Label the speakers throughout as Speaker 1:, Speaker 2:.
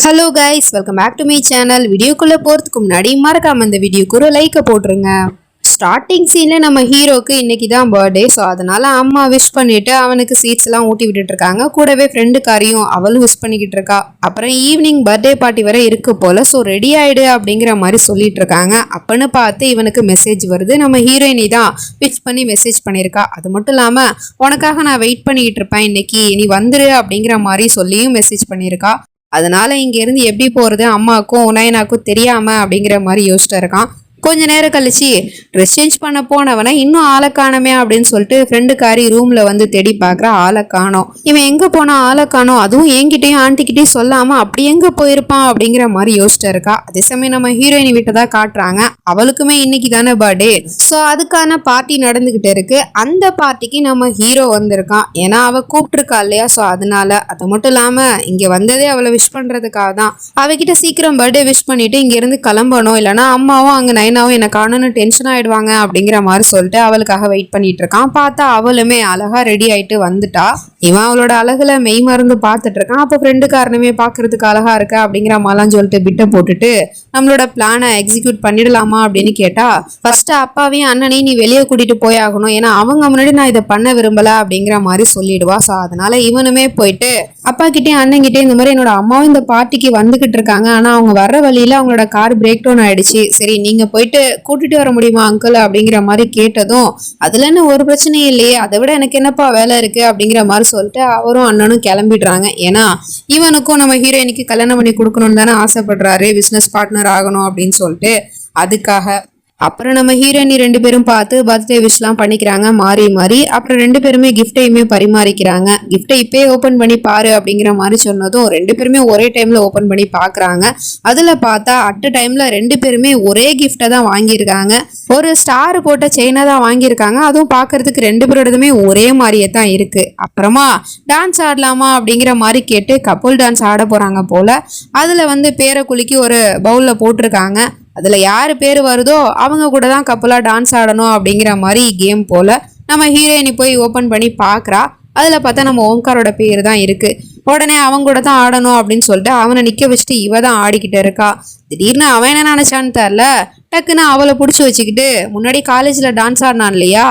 Speaker 1: Hello guys, welcome back to my channel. வீடியோக்குள்ளே போகிறதுக்கு முன்னாடி மறக்காம இந்த வீடியோக்கு ஒரு லைக்கை போட்டுருங்க. ஸ்டார்டிங் சீனில் நம்ம ஹீரோக்கு இன்னைக்கு தான் பர்த்டே. ஸோ அதனால் அம்மா விஷ் பண்ணிவிட்டு அவனுக்கு சீட்ஸ்லாம் ஊட்டி விட்டுட்டு இருக்காங்க. கூடவே ஃப்ரெண்டுக்காரையும் அவளும் விஷ் பண்ணிக்கிட்டு இருக்கா. அப்புறம் ஈவினிங் பர்த்டே பார்ட்டி வரை இருக்கு போல். ஸோ ரெடி ஆகிடு அப்படிங்கிற மாதிரி சொல்லிட்டு இருக்காங்க. அப்பன்னு பார்த்து இவனுக்கு மெசேஜ் வருது. நம்ம ஹீரோயினி தான் விஷ் பண்ணி மெசேஜ் பண்ணியிருக்கா. அது மட்டும் இல்லாமல் உனக்காக நான் வெயிட் பண்ணிக்கிட்டு இருப்பேன், இன்னைக்கு நீ வந்துரு அப்படிங்கிற மாதிரி சொல்லியும் மெசேஜ் பண்ணியிருக்கா. அதனால இங்கேருந்து எப்படி போகிறது அம்மாவுக்கும் நயனாக்கும் தெரியாமல் அப்படிங்கிற மாதிரி யோசிச்சுட்டு இருக்கான். கொஞ்ச நேரம் கழிச்சு ட்ரெஸ் சேஞ்ச் பண்ண போனவனை இன்னும் ஆளை காணமே அப்படின்னு சொல்லிட்டு ஃப்ரெண்டுக்காரி ரூம்ல வந்து தேடி பார்க்குற, ஆளை காணோம். இவன் எங்க போனா ஆளை காணோம், அதுவும் என்கிட்டயும் ஆண்டிக்கிட்டையும் சொல்லாம அப்படி எங்க போயிருப்பான் அப்படிங்கிற மாதிரி யோசிச்சுட்டு இருக்கா. அதே சமயம் நம்ம ஹீரோயினி வீட்டை தான் காட்டுறாங்க. அவளுக்குமே இன்னைக்கு தானே பர்த்டே. ஸோ அதுக்கான பார்ட்டி நடந்துகிட்டு இருக்கு. அந்த பார்ட்டிக்கு நம்ம ஹீரோ வந்திருக்கான். ஏன்னா அவ கூப்பிட்டுருக்கா இல்லையா, ஸோ அதனால. அது மட்டும் இல்லாம இங்க வந்ததே அவளை விஷ் பண்றதுக்காக தான். அவகிட்ட சீக்கிரம் பர்த்டே விஷ் பண்ணிட்டு இங்க இருந்து கிளம்பணும், இல்லைன்னா அம்மாவும் அங்க நைனாவும் என்ன காணும்னு டென்ஷன் ஆயிடுவாங்க அப்படிங்கிற மாதிரி சொல்லிட்டு அவளுக்காக வெயிட் பண்ணிட்டு இருக்கான். பார்த்தா அவளுமே அழகா ரெடி ஆயிட்டு வந்துட்டா. இவன் அவளோட அழகுல மெய் மறந்து பார்த்துட்டு இருக்கான். அப்போ ஃப்ரெண்டுக்காரனுமே பார்க்கறதுக்கு அழகா இருக்க அப்படிங்கிற மாதிரிலாம் சொல்லிட்டு பிட்டை போட்டுட்டு நம்மளோட பிளானை எக்ஸிக்யூட் பண்ணிடலாமா அப்படின்னு கேட்டா, ஃபர்ஸ்ட் அப்பாவையும் அண்ணனையும் நீ வெளியே கூட்டிட்டு போயாகணும், ஏன்னா அவங்க முன்னாடி நான் இதை பண்ண விரும்பல அப்படிங்கிற மாதிரி சொல்லிடுவா. ஸோ அதனால இவனுமே போயிட்டு அப்பா கிட்டே அண்ணன்கிட்டே இந்த மாதிரி என்னோட அம்மாவும் இந்த பார்ட்டிக்கு வந்துகிட்டு இருக்காங்க, ஆனா அவங்க வர்ற வழியில அவங்களோட கார் பிரேக் டவுன் ஆயிடுச்சு, சரி நீங்க போயிட்டு கூட்டிட்டு வர முடியுமா அங்கிள் அப்படிங்கிற மாதிரி கேட்டதும், அதுல என்ன ஒரு பிரச்சனையும் இல்லையே, அதை விட எனக்கு என்னப்பா வேலை இருக்கு அப்படிங்கிற மாதிரி சொல்லிட்டு அவரும் அண்ணனும் கிளம்பிடுறாங்க. ஏன்னா இவனுக்கும் நம்ம ஹீரோயினுக்கு கல்யாணம் பண்ணி கொடுக்கணும்னு தானே ஆசைப்படுறாரு, பிசினஸ் பார்ட்னர் ஆகணும் அப்படின்னு சொல்லிட்டு. அதுக்காக அப்புறம் நம்ம ஹீரோயினி ரெண்டு பேரும் பார்த்து பர்த்டே விஷலாம் பண்ணிக்கிறாங்க மாறி மாறி. அப்புறம் ரெண்டு பேருமே கிஃப்டையுமே பரிமாறிக்கிறாங்க. கிஃப்டை இப்பயே ஓப்பன் பண்ணி பாரு அப்படிங்கிற மாதிரி சொன்னதும் ரெண்டு பேருமே ஒரே டைம்ல ஓப்பன் பண்ணி பார்க்குறாங்க. அதுல பார்த்தா அட் டைம்ல ரெண்டு பேருமே ஒரே கிஃப்டை தான் வாங்கியிருக்காங்க. ஒரு ஸ்டார் போட்ட செயினை தான் வாங்கியிருக்காங்க. அதுவும் பார்க்கறதுக்கு ரெண்டு பேரோடதுமே ஒரே மாதிரியே தான் இருக்கு. அப்புறமா டான்ஸ் ஆடலாமா அப்படிங்கிற மாதிரி கேட்டு கப்புள் டான்ஸ் ஆட போறாங்க போல. அதுல வந்து பேரை குலுக்கி ஒரு பவுல்ல போட்டிருக்காங்க. அதில் யார் பேர் வருதோ அவங்க கூட தான் கப்பலாக டான்ஸ் ஆடணும் அப்படிங்கிற மாதிரி கேம் போல். நம்ம ஹீரோயினி போய் ஓப்பன் பண்ணி பார்க்குறா. அதில் பார்த்தா நம்ம ஓம்காரோட பேர் தான் இருக்குது. உடனே அவங்க கூட தான் ஆடணும் அப்படின்னு சொல்லிட்டு அவனை நிற்க வச்சுட்டு இவ தான் ஆடிக்கிட்டு இருக்கா. திடீர்னு அவன் என்ன நினச்சான்னு தெரில, டக்குன்னு அவளை பிடிச்சி வச்சுக்கிட்டு முன்னாடி காலேஜில் டான்ஸ் ஆடினான் இல்லையா,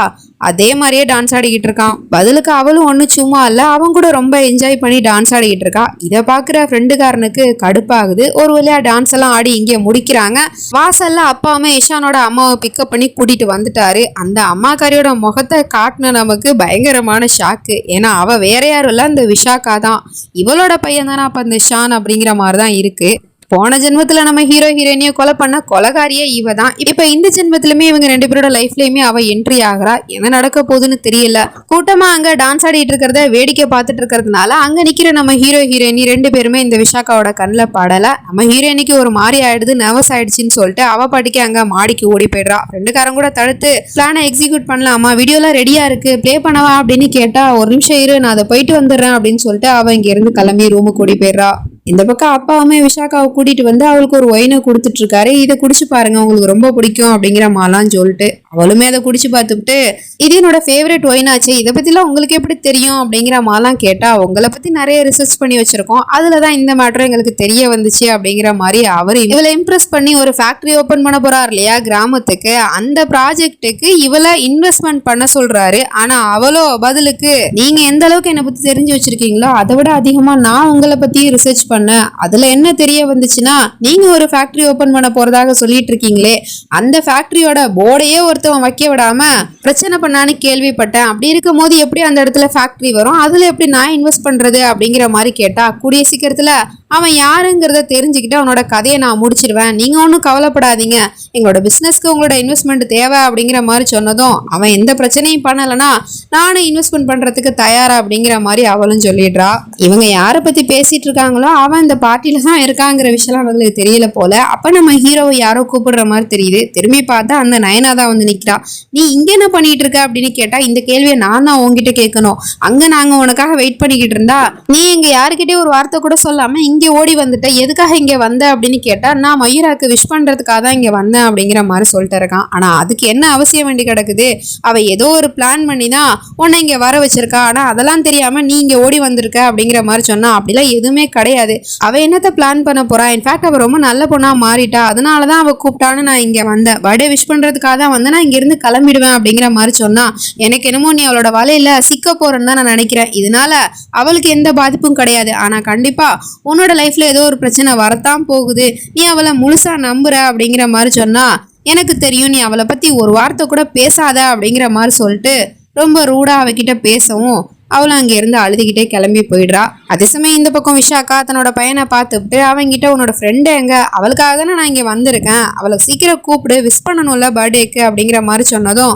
Speaker 1: அதே மாதிரியே டான்ஸ் ஆடிக்கிட்டு இருக்கான். பதிலுக்கு அவளும் ஒன்றும் சும்மா இல்லை, அவன் கூட ரொம்ப என்ஜாய் பண்ணி டான்ஸ் ஆடிக்கிட்டு இருக்கா. இதை பார்க்குற ஃப்ரெண்டுக்காரனுக்கு கடுப்பாகுது. ஒரு வழியா டான்ஸ் எல்லாம் ஆடி இங்கே முடிக்கிறாங்க. வாசல்ல அப்பாவுமே இஷானோட அம்மாவை பிக்கப் பண்ணி கூட்டிட்டு வந்துட்டாரு. அந்த அம்மாக்காரியோட முகத்தை காட்டின நமக்கு பயங்கரமான ஷாக்கு. ஏன்னா அவ வேற யாரும் இல்லை, அந்த விஷாக்கா தான். இவளோட பையன் தானே அப்ப அந்த ஷான் அப்படிங்கிற மாதிரி தான் இருக்கு. போன ஜென்மத்துல நம்ம ஹீரோ ஹீரோயினிய கொலை பண்ண கொலகாரியே இவ தான். இப்ப இந்த ஜென்மத்திலுமே இவங்க ரெண்டு பேரோட லைஃப்லயுமே அவ என்ட்ரி ஆகுறா. என்ன நடக்க போகுதுன்னு தெரியல. கூட்டமா அங்க டான்ஸ் ஆடிட்டு இருக்கிறத வேடிக்கை பார்த்துட்டு இருக்கிறதுனால அங்க நிக்கிற நம்ம ஹீரோ ஹீரோயினி ரெண்டு பேருமே இந்த விஷாக்காவோட கண்ணில் படல. நம்ம ஹீரோயினிக்கு ஒரு மாதிரி ஆயிடுது, நர்வஸ் ஆயிடுச்சுன்னு சொல்லிட்டு அவ பாட்டிக்கு அங்க மாடிக்கு ஓடி போயிடுறா. ரெண்டுக்காரங்க கூட தடுத்து பிளானை எக்ஸிக்யூட் பண்ணலாமா, வீடியோலாம் ரெடியா இருக்கு, ப்ளே பண்ணவா அப்படின்னு கேட்டா, ஒரு நிமிஷம் இரு நான் அதை போயிட்டு வந்துடுறேன் அப்படின்னு சொல்லிட்டு அவ இங்க இருந்து கிளம்பி ரூமுக்கு ஓடி போயிடுறா. இந்த பக்கம் அப்பாவுமே விஷாக்காவை கூட்டிட்டு வந்து அவளுக்கு ஒரு ஒயினை கொடுத்துட்டு இருக்காரு. இதை குடிச்சு பாருங்க, உங்களுக்கு ரொம்ப பிடிக்கும் அப்படிங்கிற மாதிரிலாம் சொல்லிட்டு அவளுமே அதை குடிச்சு பார்த்துட்டு, இது என்னோட ஃபேவரட் ஒயின் ஆச்சு, இதை பத்திலாம் உங்களுக்கு எப்படி தெரியும் அப்படிங்கிற மாதிரிலாம் கேட்டா, உங்களை பத்தி நிறைய ரிசர்ச் பண்ணி வச்சிருக்கோம், அதுலதான் இந்த மேட்டர் எங்களுக்கு தெரிய வந்துச்சு அப்படிங்கிற மாதிரி அவரு இவளை இம்ப்ரெஸ் பண்ணி ஒரு ஃபேக்டரி ஓபன் பண்ண போறாரு இல்லையா கிராமத்துக்கு. அந்த ப்ராஜெக்டுக்கு இவளை இன்வெஸ்ட்மெண்ட் பண்ண சொல்றாரு. ஆனா அவளோ பதிலுக்கு, நீங்க எந்த அளவுக்கு என்னை பத்தி தெரிஞ்சு வச்சிருக்கீங்களோ அதை விட அதிகமா நான் உங்களை பத்தி ரிசர்ச் பண்ண, அதுல என்ன தெரிய வந்துச்சுன்னா நீங்க ஒரு ஃபேக்டரி ஓபன் பண்ண போறதாக சொல்லிட்டு இருக்கீங்களே, அந்த ஃபேக்டரியோட போர்டையே ஒருத்தவன் வைக்க விடாம பிரச்சனை பண்ணான்னு கேள்விப்பட்டேன். அப்படி இருக்கும் போது எப்படி அந்த இடத்துல ஃபேக்டரி வரும், அதுல எப்படி நான் இன்வெஸ்ட் பண்றது அப்படிங்கிற மாதிரி கேட்டா, கூடிய சீக்கிரத்துல அவன் யாருங்கிறத தெரிஞ்சுக்கிட்டு அவனோட கதையை நான் முடிச்சிருவேன், நீங்க ஒன்றும் கவலைப்படாதீங்க, எங்களோட பிசினஸ்க்கு உங்களோட இன்வெஸ்ட்மெண்ட் தேவை அப்படிங்கிற மாதிரி சொன்னதும், அவன் எந்த பிரச்சனையும் பண்ணலைன்னா நானும் இன்வெஸ்ட்மெண்ட் பண்றதுக்கு தயாரா அப்படிங்கிற மாதிரி அவளும் சொல்லிடுறா. இவங்க யாரை பத்தி பேசிட்டு இருக்காங்களோ அவன் இந்த பார்ட்டியில தான் இருக்காங்கிற விஷயம் அவங்களுக்கு தெரியல போல. அப்ப நம்ம ஹீரோவை யாரோ கூப்பிடுற மாதிரி தெரியுது. திரும்பி பார்த்தா அந்த நயனா தான் வந்து நிக்கிறா. நீ இங்க என்ன பண்ணிட்டு இருக்க அப்படின்னு கேட்டா, இந்த கேள்வியை நான் உங்ககிட்ட கேட்கணும், அங்க நாங்க உனக்காக வெயிட் பண்ணிக்கிட்டு இருந்தா நீ இங்க யாருக்கிட்டே ஒரு வார்த்தை கூட சொல்லாம இங்க இங்கே ஓடி வந்துட்ட, எதுக்காக இங்கே வந்த அப்படின்னு கேட்டா, நான் மயூராக்கு விஷ் பண்றதுக்காக தான் இங்கே வந்தேன் அப்படிங்கிற மாதிரி சொல்லிட்டு இருக்கான். ஆனா அதுக்கு என்ன அவசியம் வேண்டி கிடக்குது? அவ ஏதோ ஒரு பிளான் பண்ணி தான் உன்னை இங்கே வர வச்சிருக்கா, ஆனா அதெல்லாம் தெரியாம நீ இங்கே ஓடி வந்திருக்க அப்படிங்கிற மாதிரி சொன்னா, அப்படிலாம் எதுவுமே கிடையாது. அவ என்னத்த பிளான் பண்ண போறா? இன்ஃபேக்ட் அவ ரொம்ப நல்ல பொண்ணா மாறிட்டா, அதனாலதான் அவ கூப்பிட்டான்னு நான் இங்க வந்தேன். பர்த்டே விஷ் பண்றதுக்காக தான் வந்து நான் இங்க இருந்து கிளம்பிடுவேன் அப்படிங்கிற மாதிரி சொன்னா, எனக்கு என்னமோ நீ அவளோட வலையில சிக்க போறேன்னு தான் நான் நினைக்கிறேன். இதனால அவளுக்கு எந்த பாதிப்பும் கிடையாது. ஆனா கண்டிப்பா உன்னோட லைஃப்ல ஏதோ ஒரு பிரச்சனை வரத்தான் போகுது. நீ அவளை முழுசா நம்புற அப்படிங்கிற மாதிரி சொன்னா, எனக்கு தெரியும், நீ அவளை பத்தி ஒரு வார்த்தை கூட பேசாத அப்படிங்கிற மாதிரி சொல்லிட்டு ரொம்ப ரூடா அவகிட்ட பேசவும் அவளும் அங்கேருந்து அழுதுகிட்டே கிளம்பி போயிடுறா. அதே சமயம் இந்த பக்கம் விஷாக்கா தன்னோட பையனை பார்த்துட்டு அவங்கிட்ட, உன்னோட ஃப்ரெண்டு எங்க? அவளுக்காக தானே நான் இங்கே வந்திருக்கேன், அவளை சீக்கிரம் கூப்பிடு, விஷ் பண்ணணும்ல பர்த்டேக்கு அப்படிங்கிற மாதிரி சொன்னதும்,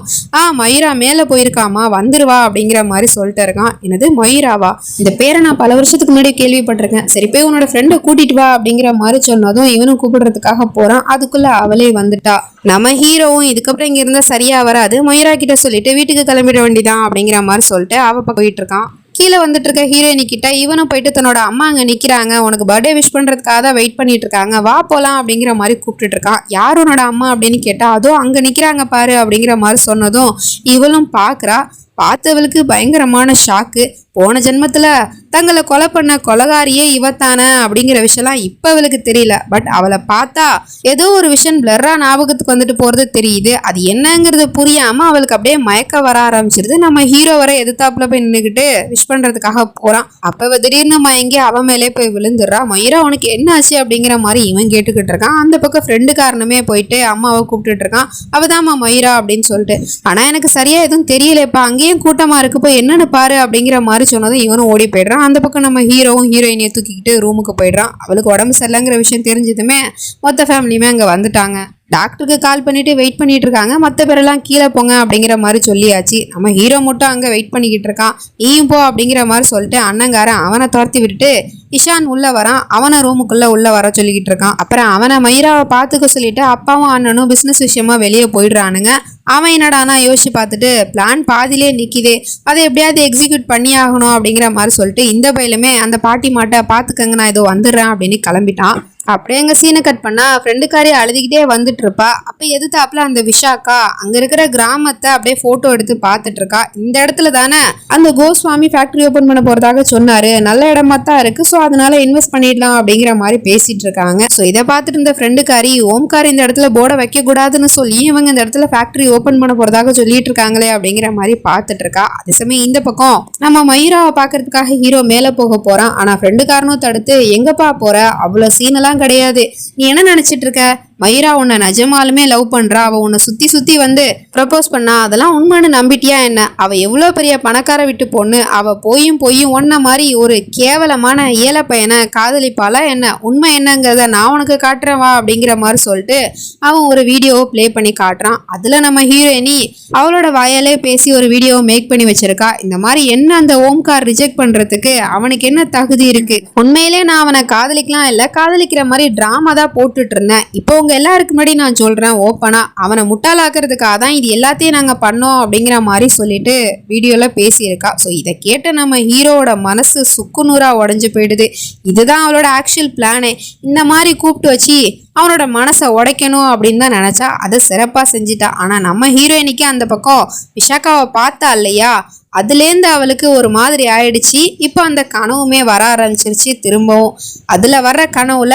Speaker 1: மயூரா மேலே போயிருக்காமா, வந்துருவா அப்படிங்கிற மாதிரி சொல்லிட்டு இருக்கான். என்னது மயூராவா? இந்த பேரை நான் பல வருஷத்துக்கு முன்னாடி கேள்விப்பட்டிருக்கேன். சரி போய் உன்னோட ஃப்ரெண்டை கூட்டிட்டு வா அப்படிங்கிற மாதிரி சொன்னதும் இவனும் கூப்பிடுறதுக்காக போறான். அதுக்குள்ள அவளே வந்துட்டா. நம்ம ஹீரோவும் இதுக்கப்புறம் இங்க இருந்தா சரியா வராது, மயூரா கிட்ட சொல்லிட்டு வீட்டுக்கு கிளம்பிட வேண்டிதான் அப்படிங்கிற மாதிரி சொல்லிட்டு அவ பக்கம் போயிட்டு இருக்கான். கீழே வந்துட்டு இருக்க ஹீரோயினி கிட்ட இவனும் போயிட்டு தன்னோட அம்மா அங்க நிக்கிறாங்க, உனக்கு பர்த்டே விஷ் பண்றதுக்காக தான் வெயிட் பண்ணிட்டு இருக்காங்க, வா போலாம் அப்படிங்கிற மாதிரி கூப்பிட்டு இருக்கான். யார் உன்னோட அம்மா அப்படின்னு கேட்டா, அதோ அங்க நிக்கிறாங்க பாரு அப்படிங்கிற மாதிரி சொன்னதும் இவளும் பாக்குறா. பார்த்தவளுக்கு பயங்கரமான ஷாக்கு. போன ஜென்மத்துல தங்களை கொலை பண்ண கொலகாரியே இவத்தானே அப்படிங்கிற விஷயம்லாம் இப்ப அவளுக்கு தெரியல. பட் அவளை பார்த்தா ஏதோ ஒரு விஷயம் பிளர்ரா ஞாபகத்துக்கு வந்துட்டு போறது தெரியுது. அது என்னங்கிறது புரியாம அவளுக்கு அப்படியே மயக்க வர ஆரம்பிச்சிருது. நம்ம ஹீரோ வர எதிர்த்தாப்புல போய் நின்றுக்கிட்டு விஷ் பண்றதுக்காக போறான். அப்ப திடீர்னு மயங்கி அவன் மேலே போய் விழுந்துடுறா. மயூரா உனக்கு என்ன ஆச்சு அப்படிங்கிற மாதிரி இவன் கேட்டுக்கிட்டு இருக்கான். அந்த பக்கம் ஃப்ரெண்டு காரணமே போயிட்டு அம்மாவை கூப்பிட்டுட்டு இருக்கான். அவதாம்மா மயூரா அப்படின்னு சொல்லிட்டு. ஆனா எனக்கு சரியா எதுவும் தெரியலப்பா, அங்கேயும் கூட்டமா இருக்கு, போய் என்னன்னு பாரு அப்படிங்கிற மாதிரி சொன்னதும் இவனும் ஓடி போயிடுறான். அந்த பக்கம் நம்ம ஹீரோவும் ஹீரோயினியை தூக்கிக்கிட்டு ரூமுக்கு போயிடுறான். அவளுக்கு உடம்பு சரியில்லைங்கிற விஷயம் தெரிஞ்சதுமே மொத்த ஃபேமிலியுமே அங்கே வந்துட்டாங்க. டாக்டருக்கு கால் பண்ணிட்டு வெயிட் பண்ணிட்டு இருக்காங்க. மற்ற பேரெல்லாம் கீழே போங்க அப்படிங்கிற மாதிரி சொல்லியாச்சு. நம்ம ஹீரோ மட்டும் அங்கே வெயிட் பண்ணிக்கிட்டு இருக்கான். நீயும் போ அப்படிங்கிற மாதிரி சொல்லிட்டு அண்ணங்காரன் அவனை துரத்தி விட்டுட்டு இஷான் உள்ள வரான். அவனை ரூமுக்குள்ள உள்ள வர சொல்லிக்கிட்டு இருக்கான். அப்புறம் அவனை மயூராவை பார்த்துக்க சொல்லிட்டு அப்பாவும் அண்ணனும் பிசினஸ் விஷயமா வெளியே போயிடுறானுங்க. அவன் என்னடானா யோசிச்சு பார்த்துட்டு, பிளான் பாதிலே நிற்கிதே, அதை எப்படியாவது எக்ஸிக்யூட் பண்ணி ஆகணும் அப்படிங்கிற மாதிரி சொல்லிட்டு இந்த பையிலுமே அந்த பாட்டி மாட்டை பார்த்துக்கங்க, நான் ஏதோ வந்துடுறேன் அப்படின்னு கிளம்பிட்டான். அப்படியே எங்க சீனை கட் பண்ணா ஃப்ரெண்டுக்காரி அழுதுகிட்டே வந்துட்டு இருப்பா. அப்ப எதிர்த்தாப்புல அந்த விஷாக்கா அங்க இருக்கிற கிராமத்தை அப்படியே போட்டோ எடுத்து பார்த்துட்டு இருக்கா. இந்த இடத்துல தானே அந்த கோஸ்வாமி ஃபேக்டரி ஓபன் பண்ண போறதாக சொன்னாரு, நல்ல இடமா தான் இருக்கு, ஸோ அதனால இன்வெஸ்ட் பண்ணிடலாம் அப்படிங்கிற மாதிரி பேசிட்டு இருக்காங்க. ஸோ இதை பார்த்துட்டு இந்த ஃப்ரெண்டுக்காரி, ஓம்கார் இந்த இடத்துல போர்டை வைக்க கூடாதுன்னு சொல்லி இவங்க இந்த இடத்துல ஃபேக்டரி ஓபன் பண்ண போறதாக சொல்லிட்டு இருக்காங்களே அப்படிங்கிற மாதிரி பார்த்துட்டு இருக்கா. அதே சமயம் இந்த பக்கம் நம்ம மயூராவை பாக்குறதுக்காக ஹீரோ மேல போக போறான். ஆனா ஃப்ரெண்டுக்காரனும் தடுத்து, எங்கப்பா போற, அவ்வளவு சீனெல்லாம் கிடையாது, நீ என்ன நினைச்சிட்டு இருக்க, மயூரா உன்னை நிஜமாலுமே லவ் பண்றா, அவ உன்னை சுத்தி சுத்தி வந்து ப்ரப்போஸ் பண்ணா, அதெல்லாம் உண்மைன்னு நம்பிட்டியா என்ன? அவ எவ்வளவு பெரிய பணக்கார விட்டு பொண்ணு, அவ போயும் ஒன்ன மாதிரி ஒரு கேவலமான ஏழை பையனை காதலிப்பாளா என்ன? உண்மை என்னங்கிறத நான் உனக்கு காட்டுறேன் வா அப்படிங்கிற மாதிரி சொல்லிட்டு அவன் ஒரு வீடியோவை பிளே பண்ணி காட்டுறான். அதுல நம்ம ஹீரோயினி அவளோட வாயாலே பேசி ஒரு வீடியோவை மேக் பண்ணி வச்சிருக்கா. இந்த மாதிரி என்ன அந்த ஓம்கார் ரிஜெக்ட் பண்றதுக்கு அவனுக்கு என்ன தகுதி இருக்கு? உண்மையிலே நான் அவனை காதலிக்கலாம் இல்ல, காதலிக்கிற மாதிரி டிராமா தான் போட்டுட்டு இருந்தேன். இப்போ உங்க எல்லாருக்கு முன்னாடி நான் சொல்றேன் ஓப்பனா, அவனை முட்டாளாக்குறதுக்காக தான் இது எல்லாத்தையும் நாங்க பண்ணோம் அப்படிங்கிற மாதிரி சொல்லிட்டு வீடியோல பேசியிருக்கா. ஸோ இதை கேட்ட நம்ம ஹீரோவோட மனசு சுக்குநூறா உடஞ்சு போயிடுது. இதுதான் அவளோட ஆக்சுவல் பிளானே. இந்த மாதிரி கூப்பிட்டு வச்சு அவனோட மனசை உடைக்கணும் அப்படின்னு தான் நினைச்சா, அதை சிறப்பா செஞ்சிட்டா. ஆனா நம்ம ஹீரோயினிக்கு அந்த பக்கம் விஷாக்காவை பார்த்தா இல்லையா, அதுலேருந்து அவளுக்கு ஒரு மாதிரி ஆயிடுச்சு. இப்போ அந்த கனவுமே வர ஆரம்பிச்சிருச்சு திரும்பவும். அதுல வர்ற கனவுல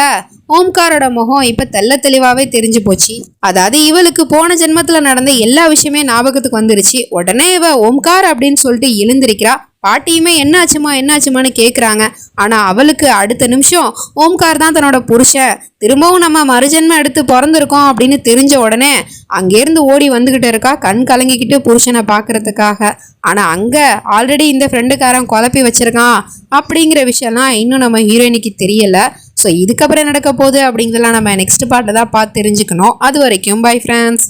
Speaker 1: ஓம்காரோட முகம் இப்ப தெல்ல தெளிவாவே தெரிஞ்சு போச்சு. அதாவது இவளுக்கு போன ஜென்மத்துல நடந்த எல்லா விஷயமே ஞாபகத்துக்கு வந்துருச்சு. உடனே இவ ஓம்கார் அப்படின்னு சொல்லிட்டு எழுந்திருக்கிறா. பாட்டியுமே என்னாச்சுமான்னு கேக்குறாங்க. ஆனா அவளுக்கு அடுத்த நிமிஷம் ஓம்கார் தான் தன்னோட புருஷன், திரும்பவும் நம்ம மறுஜென்மம் எடுத்து பிறந்திருக்கோம் அப்படின்னு தெரிஞ்ச உடனே அங்கேருந்து ஓடி வந்துகிட்டு இருக்கா, கண் கலங்கிக்கிட்டு புருஷனை பாக்குறதுக்காக. ஆனா அங்க ஆல்ரெடி இந்த ஃப்ரெண்டுக்காரன் குழப்பி வச்சிருக்கான் அப்படிங்கிற விஷயம்லாம் இன்னும் நம்ம ஹீரோயினிக்கு தெரியல. ஸோ இதுக்கப்புறம் நடக்க போகுது அப்படிங்கிறதெல்லாம் நம்ம நெக்ஸ்ட் பார்ட்டை தான் பார்த்து தெரிஞ்சுக்கணும். அது வரைக்கும் பை ஃப்ரெண்ட்ஸ்.